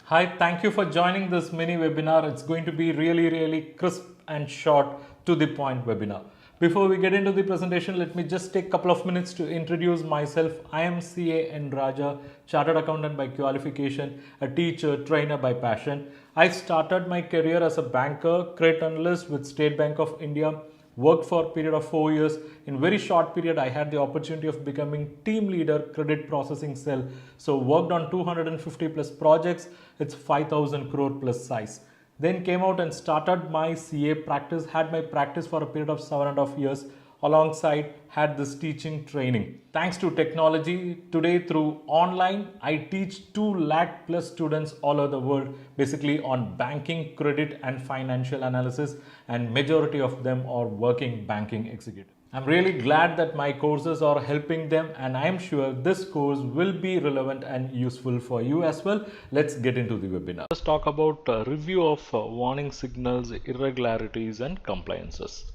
Hi, thank you for joining this mini webinar. It's going to be really crisp and short to the point webinar. Before we get into the presentation, let me just take a couple of minutes to introduce myself. I am CA Nrajca, Chartered Accountant by qualification, a teacher, trainer by passion. I started my career as a banker, credit analyst with State Bank of India. Worked for a period of 4 years. In very short period, I had the opportunity of becoming team leader, credit processing cell. So worked on 250 plus projects. It's 5,000 crore plus size. Then came out and started my CA practice. Had my practice for a period of 7.5 years. Alongside had this teaching training. Thanks to technology, today through online, I teach 2 lakh plus students all over the world, basically on banking, credit and financial analysis, and majority of them are working banking executive. I'm really glad that my courses are helping them, and I'm sure this course will be relevant and useful for you as well. Let's get into the webinar. Let's talk about a review of warning signals, irregularities and compliances.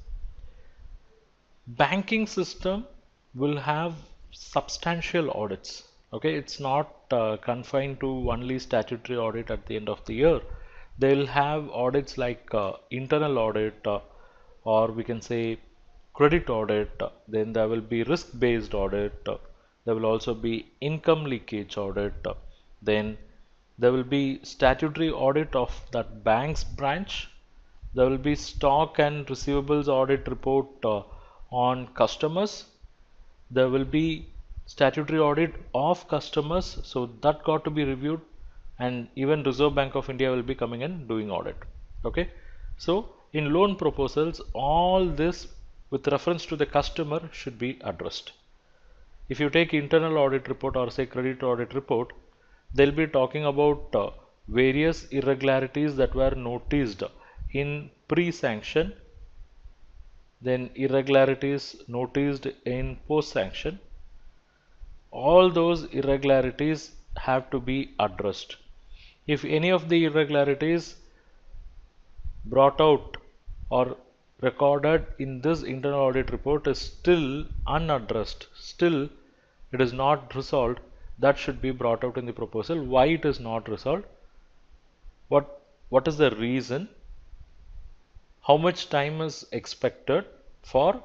Banking system will have substantial audits. Okay, it's not confined to only statutory audit at the end of the year. They'll have audits like internal audit, or we can say credit audit. Then there will be risk-based audit. There will also be income leakage audit. Then there will be statutory audit of that bank's branch. There will be stock and receivables audit report on customers. There will be statutory audit of customers, so that got to be reviewed, and even Reserve Bank of India will be coming and doing audit. Okay, so in loan proposals, all this with reference to the customer should be addressed. If you take internal audit report or say credit audit report, they'll be talking about various irregularities that were noticed in pre-sanction, then irregularities noticed in post-sanction. All those irregularities have to be addressed. If any of the irregularities brought out or recorded in this internal audit report is still unaddressed, still it is not resolved, that should be brought out in the proposal. Why it is not resolved? What is the reason? How much time is expected for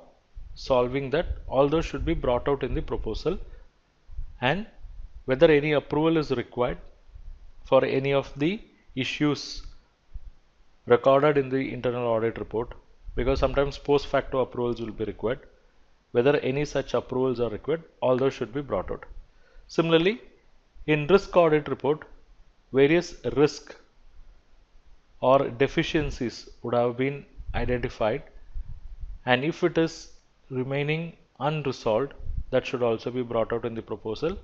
solving that? All those should be brought out in the proposal, and whether any approval is required for any of the issues recorded in the internal audit report, because sometimes post facto approvals will be required. Whether any such approvals are required, all those should be brought out. Similarly, in risk audit report, various risk or deficiencies would have been identified, and if it is remaining unresolved, that should also be brought out in the proposal,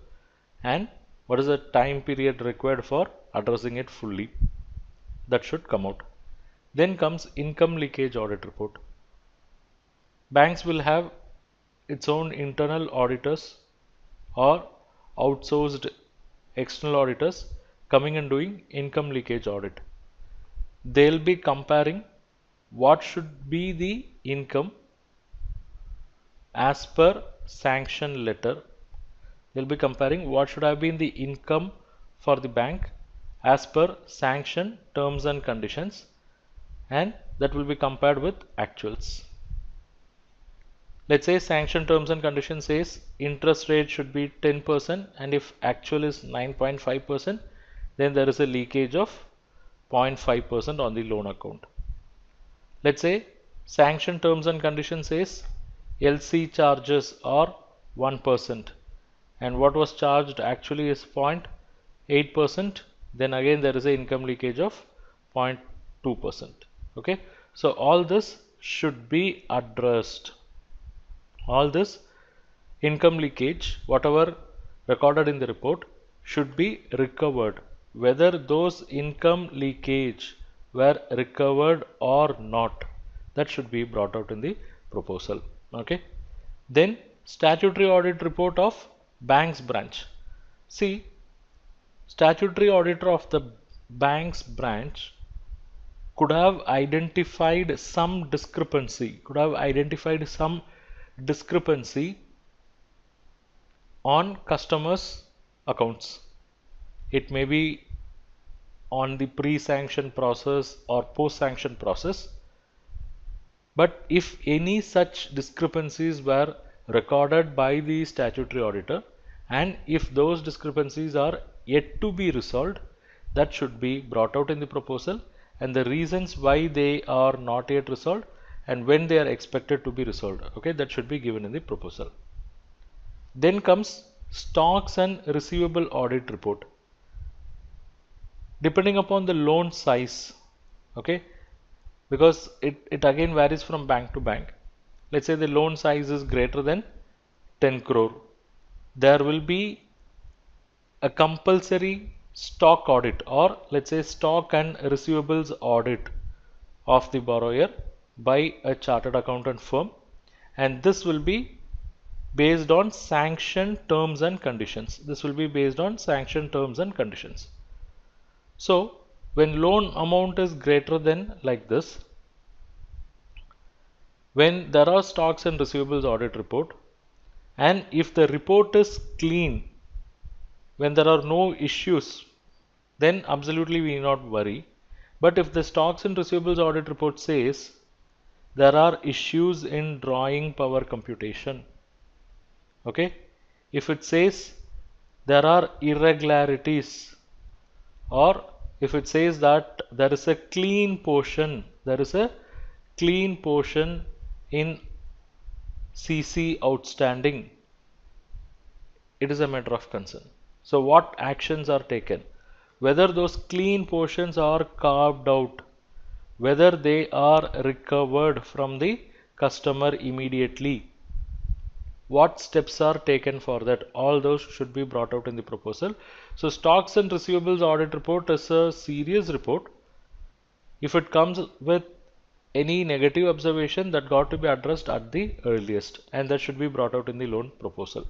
and what is the time period required for addressing it fully, that should come out. Then comes income leakage audit report. Banks will have its own internal auditors or outsourced external auditors coming and doing income leakage audit. They'll be comparing what should be the income as per sanction letter. They'll be comparing what should have been the income for the bank as per sanction terms and conditions, and that will be compared with actuals. Let's say sanction terms and conditions says interest rate should be 10%, and if actual is 9.5%, then there is a leakage of 0.5% on the loan account. Let's say sanction terms and conditions says LC charges are 1%, and what was charged actually is 0.8%, then again there is a income leakage of 0.2%. Okay, so all this should be addressed. All this income leakage, whatever recorded in the report, should be recovered. Whether those income leakage were recovered or not, that should be brought out in the proposal. Okay, then statutory audit report of bank's branch. See, statutory auditor of the bank's branch could have identified some discrepancy, on customers' accounts. It may be on the pre-sanction process or post-sanction process. But if any such discrepancies were recorded by the statutory auditor, and if those discrepancies are yet to be resolved, that should be brought out in the proposal, and the reasons why they are not yet resolved and when they are expected to be resolved. Okay, that should be given in the proposal. Then comes stocks and receivable audit report. Depending upon the loan size, okay, because it again varies from bank to bank. Let's say the loan size is greater than 10 crore. There will be a compulsory stock audit, or let's say stock and receivables audit of the borrower by a chartered accountant firm, and this will be based on sanction terms and conditions. This will be based on sanction terms and conditions. So when loan amount is greater than like this, when there are stocks and receivables audit report, and if the report is clean, when there are no issues, then absolutely we need not worry. But if the stocks and receivables audit report says there are issues in drawing power computation, okay, if it says there are irregularities, or if it says that there is a clean portion, in CC outstanding, it is a matter of concern. So what actions are taken? Whether those clean portions are carved out, whether they are recovered from the customer immediately, what steps are taken for that, all those should be brought out in the proposal. So stocks and receivables audit report is a serious report. If it comes with any negative observation, that got to be addressed at the earliest, and that should be brought out in the loan proposal.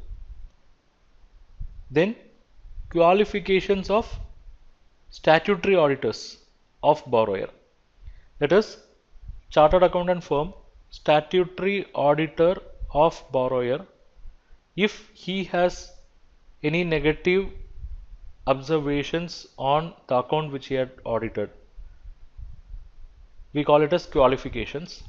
Then qualifications of statutory auditors of borrower, that is chartered accountant firm, statutory auditor of borrower, if he has any negative observations on the account which he had audited, we call it as qualifications.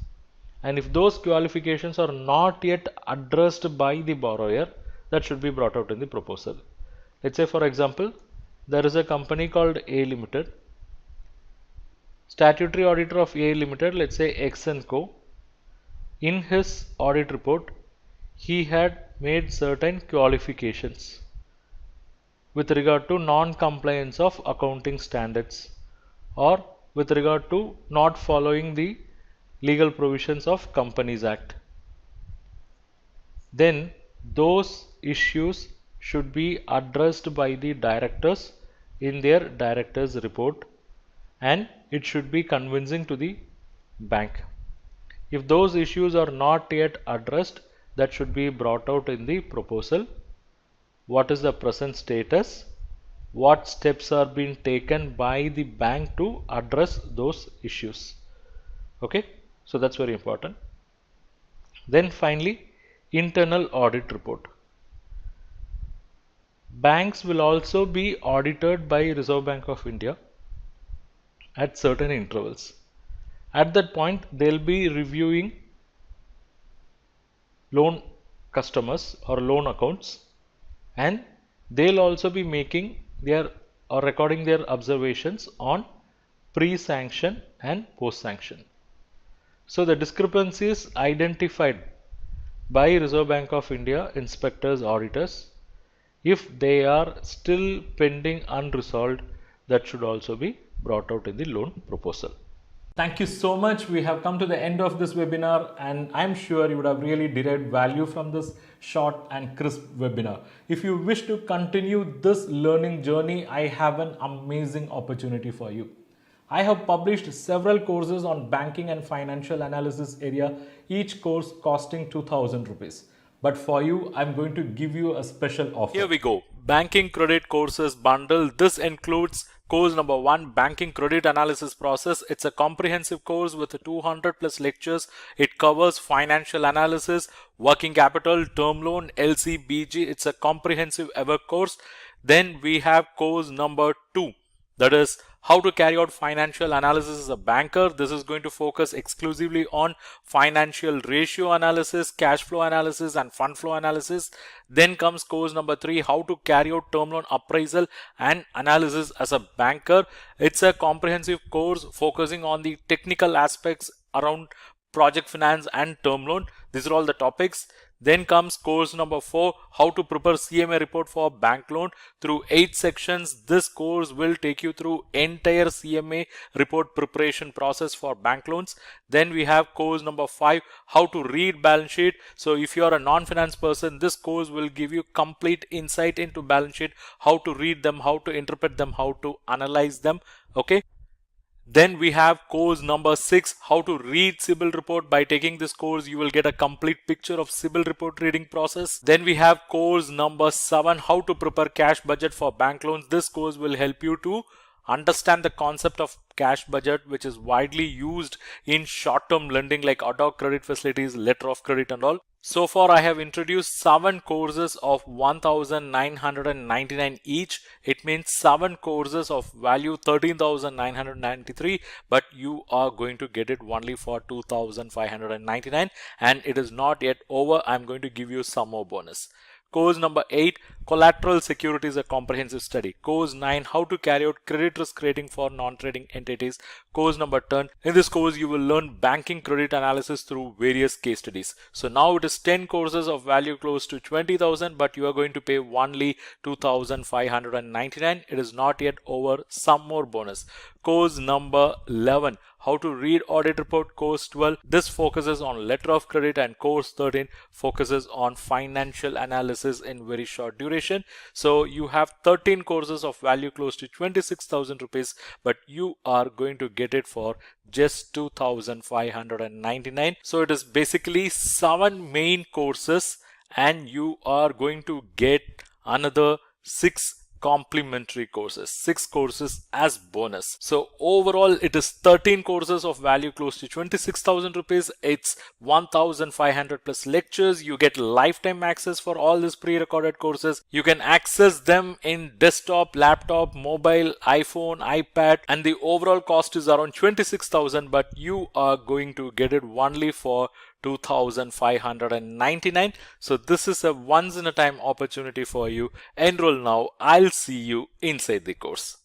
And if those qualifications are not yet addressed by the borrower, that should be brought out in the proposal. Let's say for example, there is a company called A Limited. Statutory auditor of A Limited, let's say X & Co. In his audit report, he had made certain qualifications with regard to non-compliance of accounting standards, or with regard to not following the legal provisions of Companies Act. Then those issues should be addressed by the directors in their directors report, and it should be convincing to the bank. If those issues are not yet addressed, that should be brought out in the proposal. What is the present status? What steps are being taken by the bank to address those issues? Okay, so that's very important. Then finally, internal audit report. Banks will also be audited by Reserve Bank of India at certain intervals. At that point, they'll be reviewing loan customers or loan accounts, and they'll also be making their or recording their observations on pre-sanction and post-sanction. So the discrepancies identified by Reserve Bank of India inspectors, auditors, if they are still pending unresolved, that should also be brought out in the loan proposal. Thank you so much. We have come to the end of this webinar, and I'm sure you would have really derived value from this short and crisp webinar. If you wish to continue this learning journey, I have an amazing opportunity for you. I have published several courses on banking and financial analysis area, each course costing 2,000 rupees. But for you, I'm going to give you a special offer. Here we go. Banking Credit Courses Bundle. This includes course number 1, Banking Credit Analysis Process. It's a comprehensive course with 200 plus lectures. It covers financial analysis, working capital, term loan, LC, BG. It's a comprehensive ever course. Then we have course number 2, That is how to carry out financial analysis as a banker. This is going to focus exclusively on financial ratio analysis, cash flow analysis, and fund flow analysis. Then comes course number 3, how to carry out term loan appraisal and analysis as a banker. It's a comprehensive course focusing on the technical aspects around project finance and term loan. These are all the topics. Then comes course number 4, how to prepare CMA report for bank loan through 8 sections. This course will take you through entire CMA report preparation process for bank loans. Then we have course number 5, how to read balance sheet. So if you are a non-finance person, this course will give you complete insight into balance sheet, how to read them, how to interpret them, how to analyze them. Okay. Then we have course number 6, how to read CIBIL report. By taking this course, you will get a complete picture of CIBIL report reading process. Then we have course number 7, how to prepare cash budget for bank loans. This course will help you to understand the concept of cash budget, which is widely used in short-term lending like auto credit facilities, letter of credit and all. So far I have introduced 7 courses of 1,999 each. It means 7 courses of value 13,993, but you are going to get it only for 2,599, and it is not yet over. I'm going to give you some more bonus. Course number 8, collateral security is a comprehensive study. Course 9, how to carry out credit risk rating for non-trading entities. Course number 10, in this course you will learn banking credit analysis through various case studies. So now it is 10 courses of value close to 20,000, but you are going to pay only 2,599. It is not yet over, some more bonus. Course number 11, how to read audit report. Course 12, this focuses on letter of credit, and course 13 focuses on financial analysis in very short duration. So you have 13 courses of value close to 26,000 rupees, but you are going to get it for just 2,599. So it is basically 7 main courses, and you are going to get another 6 complimentary courses, 6 courses as bonus. So overall it is 13 courses of value close to 26,000 rupees. It's 1,500 plus lectures. You get lifetime access for all these pre-recorded courses. You can access them in desktop, laptop, mobile, iPhone, iPad, and the overall cost is around 26,000, but you are going to get it only for 2,599. So this is a once in a time opportunity for you. Enroll now. I'll see you inside the course.